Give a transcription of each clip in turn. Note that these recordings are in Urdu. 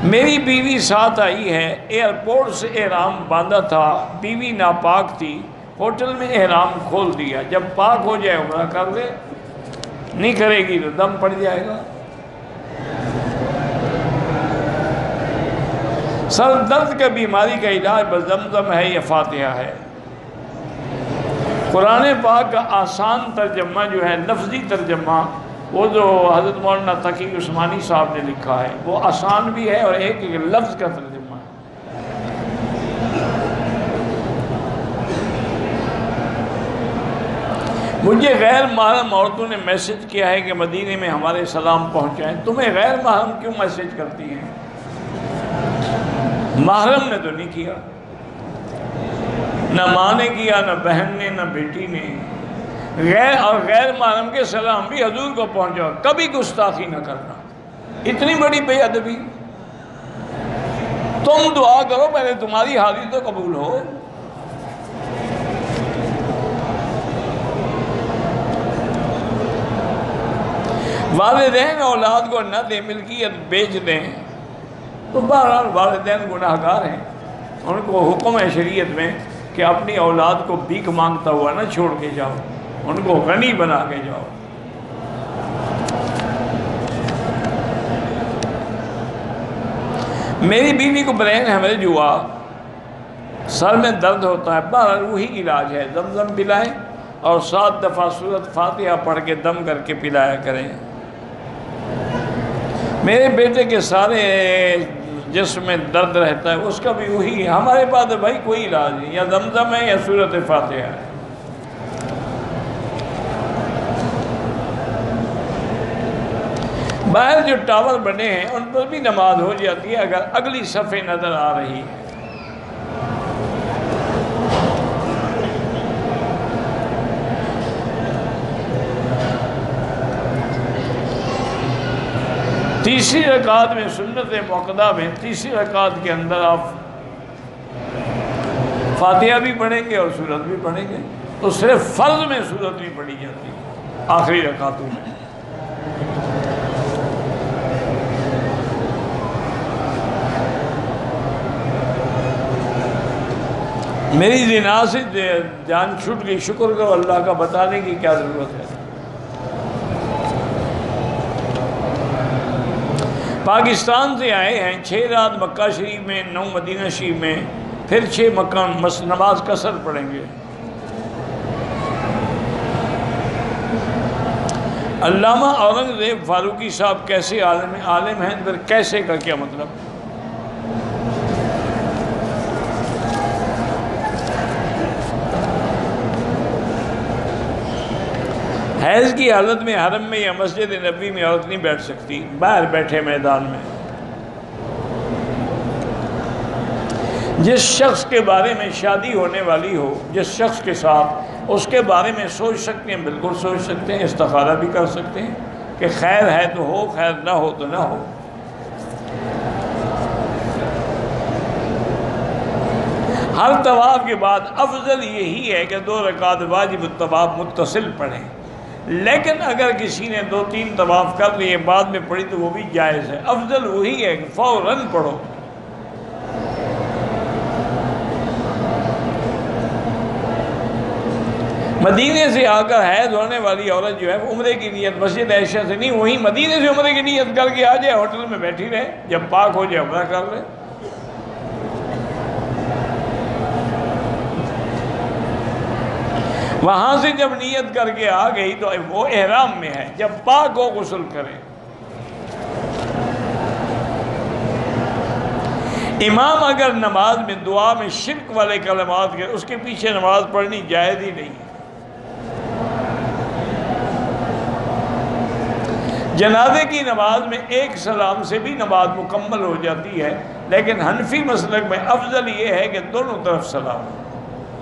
میری بیوی ساتھ آئی ہے، ایئرپورٹ سے احرام باندھا تھا، بیوی ناپاک تھی، ہوٹل میں احرام کھول دیا، جب پاک ہو جائے عمرہ کر لے، نہیں کرے گی تو دم پڑ جائے گا۔ سر درد کا بیماری کا علاج بس زمزم ہے یا فاتحہ ہے۔ قرآن پاک کا آسان ترجمہ جو ہے، لفظی ترجمہ، وہ جو حضرت مولانا تقی عثمانی صاحب نے لکھا ہے، وہ آسان بھی ہے اور ایک ایک لفظ کا ترجمہ ہے۔ مجھے غیر محرم عورتوں نے میسج کیا ہے کہ مدینے میں ہمارے سلام پہنچائیں۔ تمہیں غیر محرم کیوں میسج کرتی ہیں؟ محرم نے تو نہیں کیا، نہ ماں نے کیا، نہ بہن نے، نہ بیٹی نے۔ غیر محرم کے سلام بھی حضور کو پہنچاؤ، کبھی گستاخی نہ کرنا۔ اتنی بڑی بے ادبی! تم دعا کرو پہلے تمہاری حاضری تو قبول ہو۔ والدین اولاد کو نہ دیں، ملکیت بیچ دیں، تو بہرحال والدین گناہ گار ہیں۔ ان کو حکم ہے شریعت میں کہ اپنی اولاد کو بھیک مانگتا ہوا نہ چھوڑ کے جاؤ، ان کو غنی بنا کے جاؤ۔ میری بیوی کو برین ہیمریج ہوا، سر میں درد ہوتا ہے، بہرحال وہی علاج ہے، زمزم پلائیں اور 7 دفعہ سورۃ فاتحہ پڑھ کے دم کر کے پلایا کریں۔ میرے بیٹے کے سارے جسم میں درد رہتا ہے، اس کا بھی وہی ہے۔ ہمارے پاس بھائی کوئی علاج نہیں، یا زمزم ہے یا سورۃ فاتحہ ہے۔ باہر جو ٹاور بنے ہیں ان پر بھی نماز ہو جاتی ہے اگر اگلی صفحے نظر آ رہی ہے۔ تیسری رکعت میں سنت موقدہ میں تیسری رکعت کے اندر آپ فاتحہ بھی پڑھیں گے اور سورت بھی پڑھیں گے، تو صرف فرض میں سورت بھی پڑھی جاتی ہے آخری رکعتوں میں۔ میری زنا سے جان چھوٹ گئی، شکر کرو اللہ کا، بتانے کی کیا ضرورت ہے۔ پاکستان سے آئے ہیں، 6 رات مکہ شریف میں، 9 مدینہ شریف میں، پھر 6 مکہ نماز قصر پڑھیں گے۔ علامہ اورنگزیب فاروقی صاحب کیسے عالم ہیں؟ پھر کیسے کا کیا مطلب؟ حیض کی حالت میں حرم میں یا مسجد نبوی میں عورت نہیں بیٹھ سکتی، باہر بیٹھے میدان میں۔ جس شخص کے بارے میں شادی ہونے والی ہو، جس شخص کے ساتھ، اس کے بارے میں سوچ سکتے ہیں، بالکل سوچ سکتے ہیں، استخارہ بھی کر سکتے ہیں کہ خیر ہے تو ہو، خیر نہ ہو تو نہ ہو۔ ہر طواف کے بعد افضل یہی ہے کہ 2 رکعت واجب الطواف متصل پڑھیں، لیکن اگر کسی نے 2-3 طواف کر لیے بعد میں پڑھی تو وہ بھی جائز ہے۔ افضل وہی ہے کہ فوراً پڑھو۔ مدینے سے آ کر حیض ہونے والی عورت جو ہے وہ عمرے کی نیت مسجد عائشہ سے نہیں، وہیں مدینے سے عمرے کی نیت کر کے آ جائے، ہوٹل میں بیٹھی رہے، جب پاک ہو جائے عمرہ کر لے۔ وہاں سے جب نیت کر کے آ گئی تو وہ احرام میں ہے، جب پاک ہو غسل کرے۔ امام اگر نماز میں دعا میں شرک والے کلمات کرے، اس کے پیچھے نماز پڑھنی جائز ہی نہیں ہے۔ جنازے کی نماز میں ایک سلام سے بھی نماز مکمل ہو جاتی ہے، لیکن حنفی مسلک میں افضل یہ ہے کہ دونوں طرف سلام ہو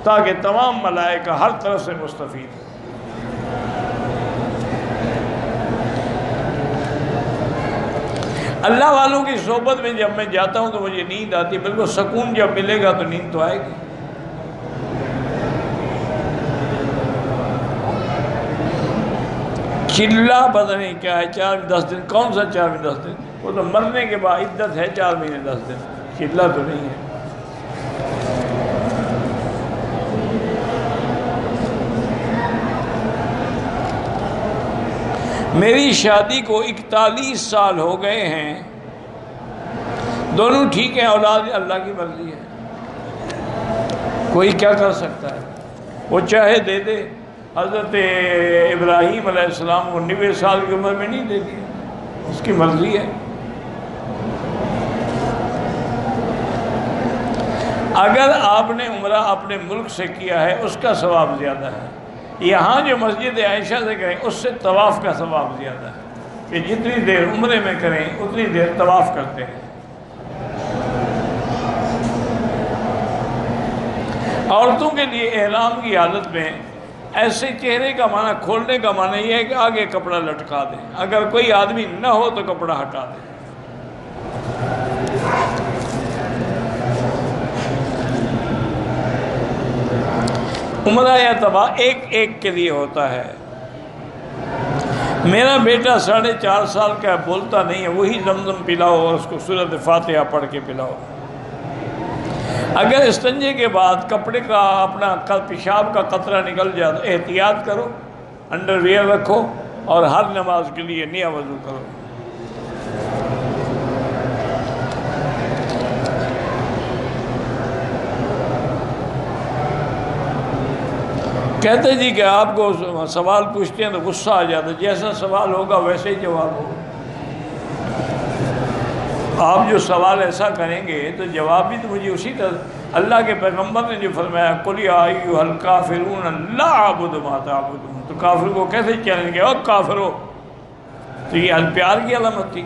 تاکہ تمام ملائکہ ہر طرف سے مستفید ہوں۔ اللہ والوں کی صحبت میں جب میں جاتا ہوں تو مجھے نیند آتی ہے، بالکل سکون جب ملے گا تو نیند تو آئے گی۔ چلہ پتہ نہیں کیا ہے، 4-10 دن، کون سا 4-10 دن؟ وہ تو مرنے کے بعد عدت ہے 4 مہینے 10 دن، چلا تو نہیں ہے۔ میری شادی کو 41 سال ہو گئے ہیں، دونوں ٹھیک ہیں، اولاد اللہ کی مرضی ہے، کوئی کیا کر سکتا ہے؟ وہ چاہے دے دے۔ حضرت ابراہیم علیہ السلام کو 90 سال کی عمر میں نہیں دے دیا، اس کی مرضی ہے۔ اگر آپ نے عمرہ اپنے ملک سے کیا ہے اس کا ثواب زیادہ ہے، یہاں جو مسجد عائشہ سے کریں اس سے طواف کا ثواب زیادہ ہے، کہ جتنی دیر عمرے میں کریں اتنی دیر طواف کرتے ہیں۔ عورتوں کے لیے احرام کی حالت میں ایسے چہرے کا معنی کھولنے کا معنی یہ ہے کہ آگے کپڑا لٹکا دیں، اگر کوئی آدمی نہ ہو تو کپڑا ہٹا دیں۔ عمرہ یا طواف ایک ایک کے لیے ہوتا ہے۔ میرا بیٹا 4.5 سال کا بولتا نہیں ہے، وہی زمزم پلاؤ اور اس کو سورۃ فاتحہ پڑھ کے پلاؤ۔ اگر استنجے کے بعد کپڑے کا اپنا پیشاب کا قطرہ نکل جائے تو احتیاط کرو، انڈر ویئر رکھو اور ہر نماز کے لیے نیا وضو کرو۔ کہتے جی کہ آپ کو سوال پوچھتے ہیں تو غصہ آ جاتا ہے، جیسا سوال ہوگا ویسے ہی جواب ہوگا۔ آپ جو سوال ایسا کریں گے تو جواب بھی تو مجھے اسی طرح، اللہ کے پیغمبر نے جو فرمایا قُلْ يَا أَيُّهَا الْكَافِرُونَ لَا أَعْبُدُ مَا تَعْبُدُونَ، تو کافر کو کیسے چیلنج کیا، اور کافرو، تو یہ پیار کی علامت تھی۔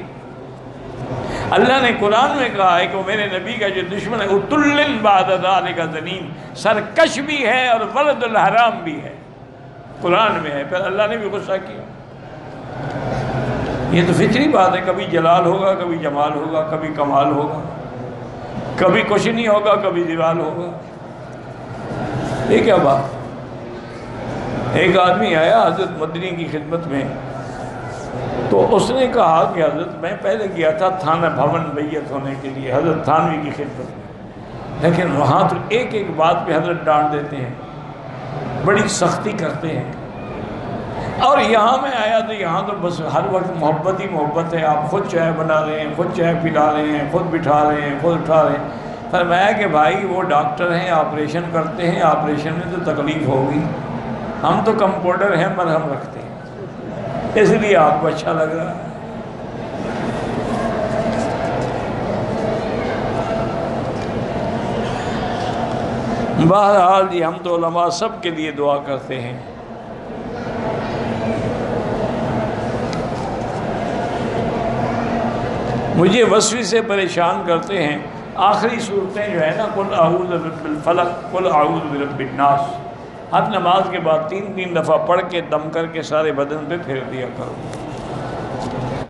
اللہ نے قرآن میں کہا ہے کہ وہ میرے نبی کا جو دشمن ہے اُتُلٍّ بَعْدَ ذَلِكَ زَنِيمٌ، سرکش بھی ہے اور ولد الحرام بھی ہے، قرآن میں ہے، پھر اللہ نے بھی غصہ کیا۔ یہ تو فطری بات ہے، کبھی جلال ہوگا، کبھی جمال ہوگا، کبھی کمال ہوگا، کبھی کچھ نہیں ہوگا، کبھی دیوال ہوگا۔ یہ کیا بات؟ ایک آدمی آیا حضرت مدنی کی خدمت میں، تو اس نے کہا کہ حضرت میں پہلے گیا تھا تھانہ بھون بیعت ہونے کے لیے حضرت تھانوی کی خدمت میں، لیکن وہاں تو ایک ایک بات پہ حضرت ڈانٹ دیتے ہیں، بڑی سختی کرتے ہیں، اور یہاں میں آیا تو یہاں تو بس ہر وقت محبت ہی محبت ہے، آپ خود چائے بنا رہے ہیں، خود چائے پلا رہے ہیں، خود بٹھا رہے ہیں، خود اٹھا رہے ہیں۔ فرمایا کہ بھائی وہ ڈاکٹر ہیں، آپریشن کرتے ہیں، آپریشن میں تو تکلیف ہوگی، ہم تو کمپاؤنڈر ہیں، مرہم رکھتے ہیں، اس لیے آپ کو اچھا لگ رہا ہے۔ بہرحال جی ہم تو علماء سب کے لیے دعا کرتے ہیں۔ مجھے وسوسے سے پریشان کرتے ہیں، آخری صورتیں جو ہے نا، قل اعوذ برب الفلق، قل اعوذ برب الناس، ہر نماز کے بعد 3 دفعہ پڑھ کے دم کر کے سارے بدن پہ پھیر دیا کرو۔